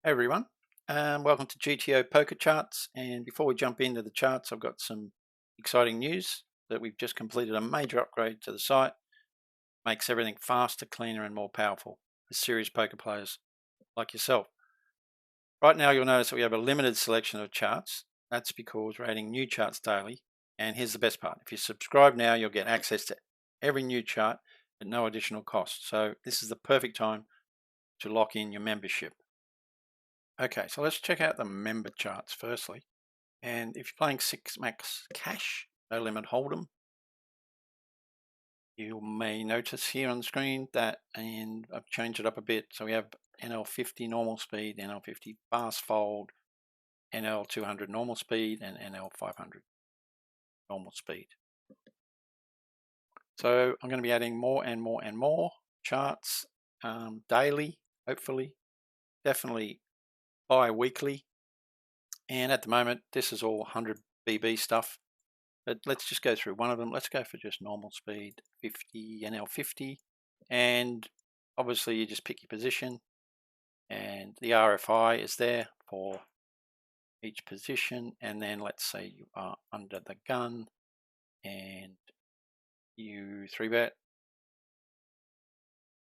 Hey everyone, welcome to GTO Poker Charts. And before we jump into the charts, I've got some exciting news that we've just completed a major upgrade to the site. Makes everything faster, cleaner, and more powerful for serious poker players like yourself. Right now, you'll notice that we have a limited selection of charts. That's because we're adding new charts daily. And here's the best part: if you subscribe now, you'll get access to every new chart at no additional cost. So this is the perfect time to lock in your membership. Okay, so let's check out the member charts firstly. And if you're playing 6 max cash, no limit hold'em, you may notice here on the screen that, and I've changed it up a bit. So we have NL50 normal speed, NL50 fast fold, NL200 normal speed, and NL500 normal speed. So I'm going to be adding more and more and more charts daily, hopefully, definitely bi-weekly. And at the moment, this is all 100 BB stuff. But let's just go through one of them. Let's go for just normal speed, 50, NL50. And obviously you just pick your position. And the RFI is there for each position. And then let's say you are under the gun and you 3-bet.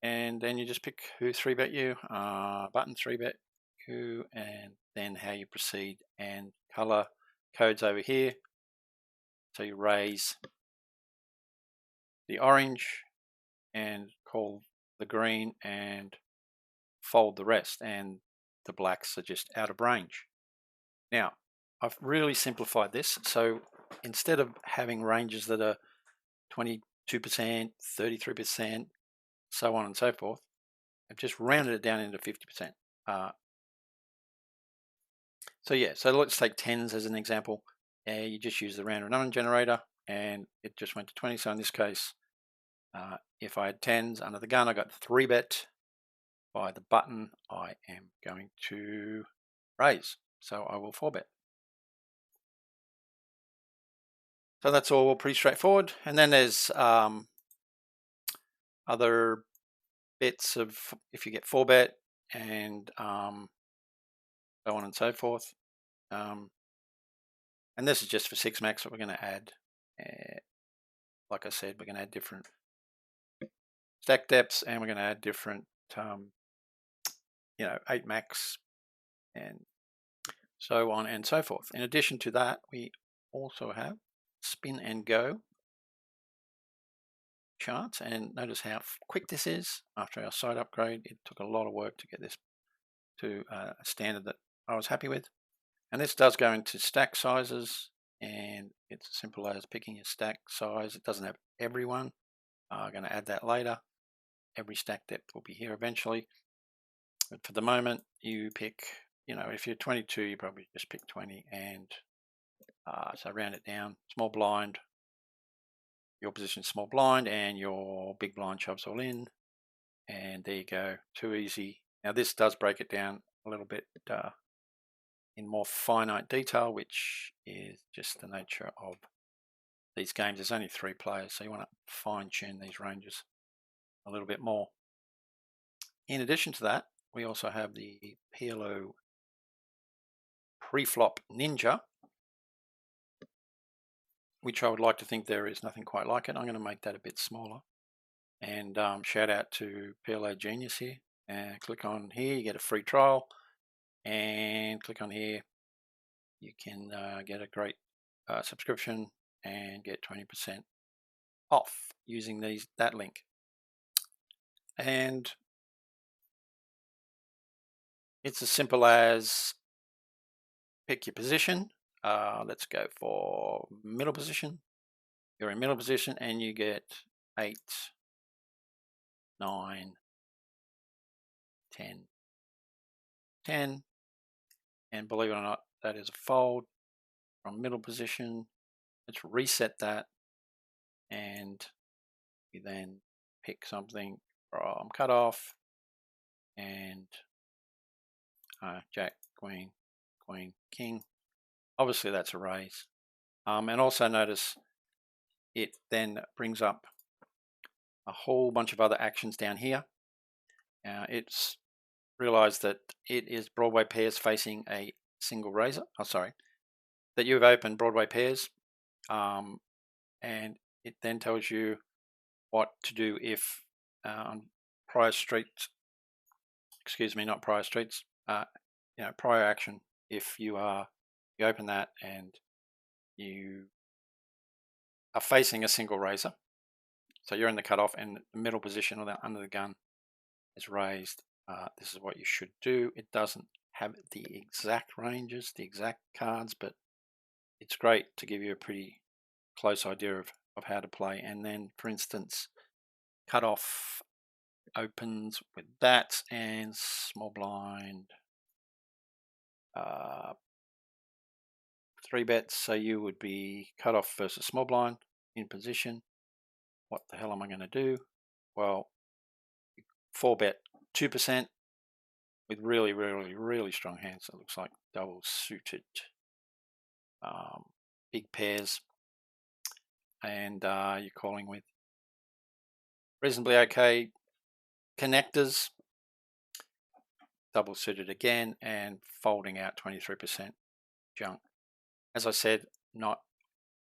And then you just pick who 3-bet you, button 3-bet who, and then how you proceed. And color codes over here. So you raise the orange and call the green and fold the rest, and the blacks are just out of range. Now, I've really simplified this. So instead of having ranges that are 22%, 33%, so on and so forth, I've just rounded it down into 50%. So yeah, so let's take tens as an example. You just use the random number generator and it just went to 20. So in this case, if I had tens under the gun, I got 3-bet. By the button, I am going to raise. So I will 4-bet. So that's all pretty straightforward. And then there's other bets of if you get 4-bet and so on and so forth. And this is just for 6 max that we're going to add. Like I said, we're going to add different stack depths and we're going to add different 8 max and so on and so forth. In addition to that, we also have spin and go charts, and notice how quick this is. After our site upgrade, it took a lot of work to get this to a standard that I was happy with. And this does go into stack sizes, and it's as simple as picking your stack size. It doesn't have everyone. I'm going to add that later. Every stack depth will be here eventually, but for the moment you pick, if you're 22, you probably just pick 20, and so round it down. Small blind, your position small blind, and your big blind shoves all in, and there you go. Too easy. Now this does break it down a little bit in more finite detail, which is just the nature of these games. There's only 3 players, so you want to fine tune these ranges a little bit more. In addition to that, we also have the PLO Preflop Ninja, which I would like to think there is nothing quite like it. I'm going to make that a bit smaller. And shout out to PLO Genius here. And click on here, you get a free trial. And click on here, you can get a great subscription and get 20% off using that link. And it's as simple as pick your position. Let's go for middle position. You're in middle position and you get 8, 9, 10, 10. And believe it or not, that is a fold from middle position. Let's reset that. And you then pick something from cutoff and Jack, Queen, Queen, King. Obviously that's a raise. And also notice it then brings up a whole bunch of other actions down here. It's realize that it is Broadway pairs facing a single razor. Oh, sorry, that you've opened Broadway pairs, and it then tells you what to do if on prior streets, excuse me, not prior streets, prior action. If you open that and you are facing a single razor, so you're in the cutoff and the middle position or under the gun is raised. This is what you should do. It doesn't have the exact ranges, the exact cards, but it's great to give you a pretty close idea of how to play. And then, for instance, cutoff opens with that and small blind 3 bets. So you would be cutoff versus small blind in position. What the hell am I going to do? Well, 4 bet 2% with really, really, really strong hands. It looks like double suited big pairs, and you're calling with reasonably okay connectors, double suited again, and folding out 23% junk. As I said, not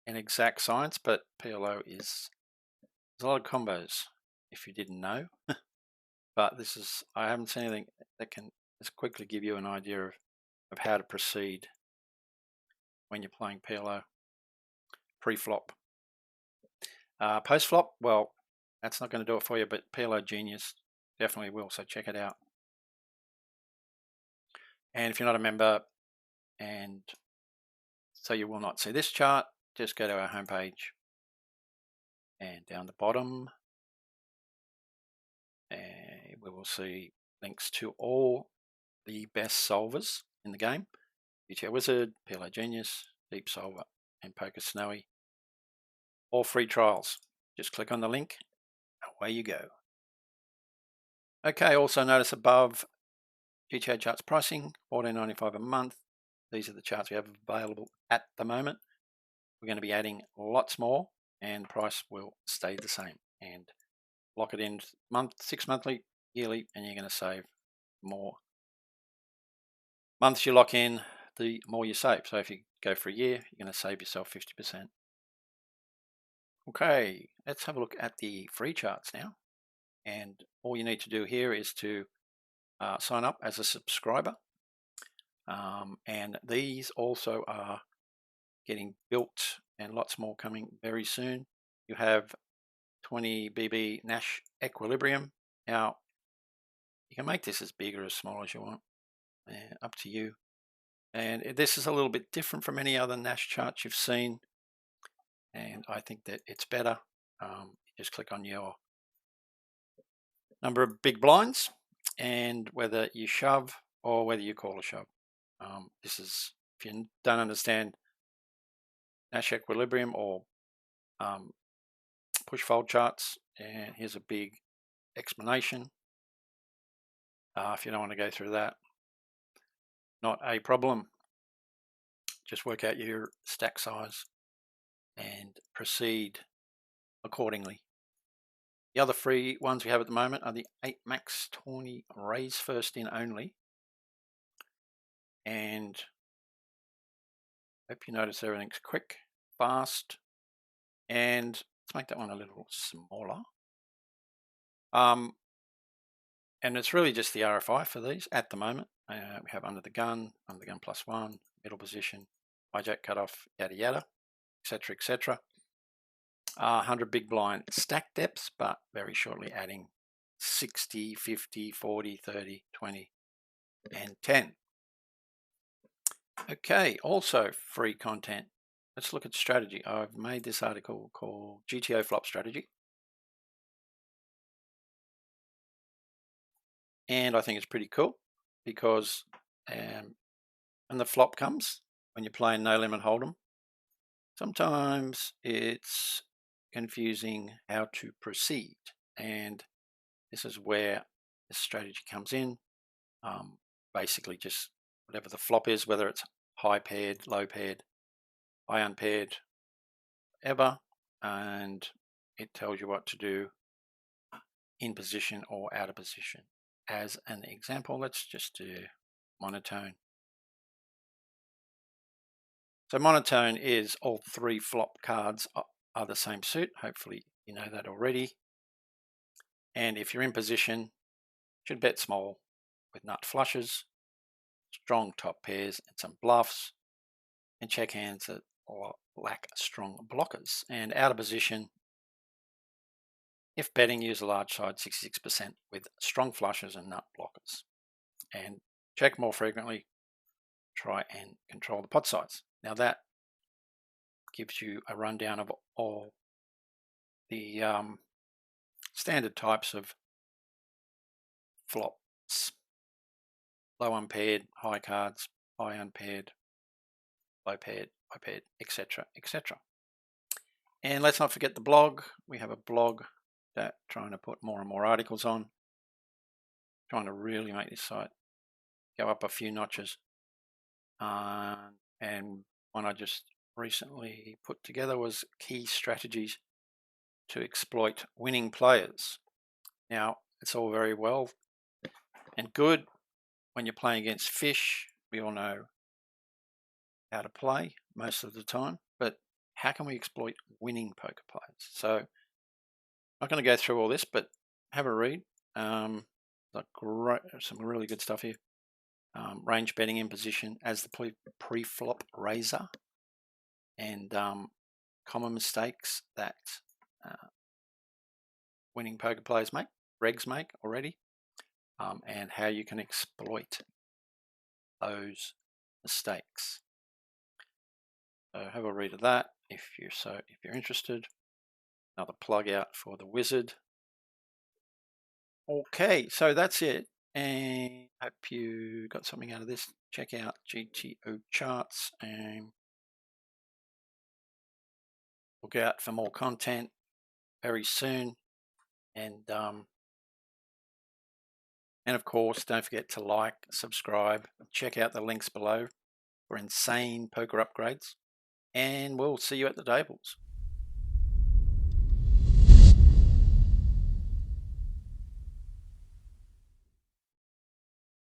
an exact science, but PLO is there's a lot of combos if you didn't know. But I haven't seen anything that can just quickly give you an idea of how to proceed when you're playing PLO. Preflop. Postflop, well, that's not going to do it for you, but PLO Genius definitely will, so check it out. And if you're not a member, and so you will not see this chart, just go to our homepage and down the bottom, and we will see links to all the best solvers in the game: GTO Wizard, PLO Genius, Deep Solver, and Poker Snowy. All free trials. Just click on the link, away you go. Okay, also notice above GTO charts pricing, $14.95 a month. These are the charts we have available at the moment. We're going to be adding lots more, and the price will stay the same. And lock it in 6 monthly, yearly, and you're going to save more. Months you lock in, the more you save. So if you go for a year, you're going to save yourself 50%. Okay, let's have a look at the free charts now. And all you need to do here is to sign up as a subscriber. And these also are getting built, and lots more coming very soon. You have 20 BB Nash Equilibrium. Now, you can make this as big or as small as you want, up to you. And this is a little bit different from any other Nash chart you've seen, and I think that it's better. You just click on your number of big blinds and whether you shove or whether you call a shove. This is, if you don't understand Nash Equilibrium or push fold charts, and here's a big explanation. If you don't want to go through that, not a problem. Just work out your stack size and proceed accordingly. The other free ones we have at the moment are the 8 max Tourney raise first in only. And hope you notice everything's quick, fast, and let's make that one a little smaller. And it's really just the RFI for these at the moment. We have under the gun +1, middle position, hijack cutoff, yada yada, etc., etc. 100 big blind stack depths, but very shortly adding 60, 50, 40, 30, 20, and 10. Okay, also free content. Let's look at strategy. I've made this article called GTO Flop Strategy. And I think it's pretty cool because when the flop comes, when you're playing No Limit Hold'em, sometimes it's confusing how to proceed. And this is where this strategy comes in. Basically just whatever the flop is, whether it's high paired, low paired, high unpaired, ever, and it tells you what to do in position or out of position. as an example, let's just do monotone. So monotone is all 3 flop cards are the same suit. Hopefully you know that already. And if you're in position, you should bet small with nut flushes, strong top pairs and some bluffs, and check hands that lack strong blockers. And out of position, if betting, use a large side 66% with strong flushes and nut blockers. And check more frequently, try and control the pot size. Now that gives you a rundown of all the standard types of flops: low unpaired, high cards, high unpaired, low paired, high paired, etc., etc. And let's not forget the blog. We have a blog that trying to put more and more articles on, trying to really make this site go up a few notches. And one I just recently put together was key strategies to exploit winning players. Now, it's all very well and good when you're playing against fish. We all know how to play most of the time, but how can we exploit winning poker players? So I'm not going to go through all this, but have a read. Some really good stuff here. Range betting in position as the pre-flop raiser, and common mistakes that winning poker players make, regs make already, and how you can exploit those mistakes. So have a read of that if you're interested. Another plug out for the Wizard. Okay, so that's it, and hope you got something out of this. Check out GTO charts, and look out for more content very soon. And of course, don't forget to like, subscribe, check out the links below for insane poker upgrades, and we'll see you at the tables.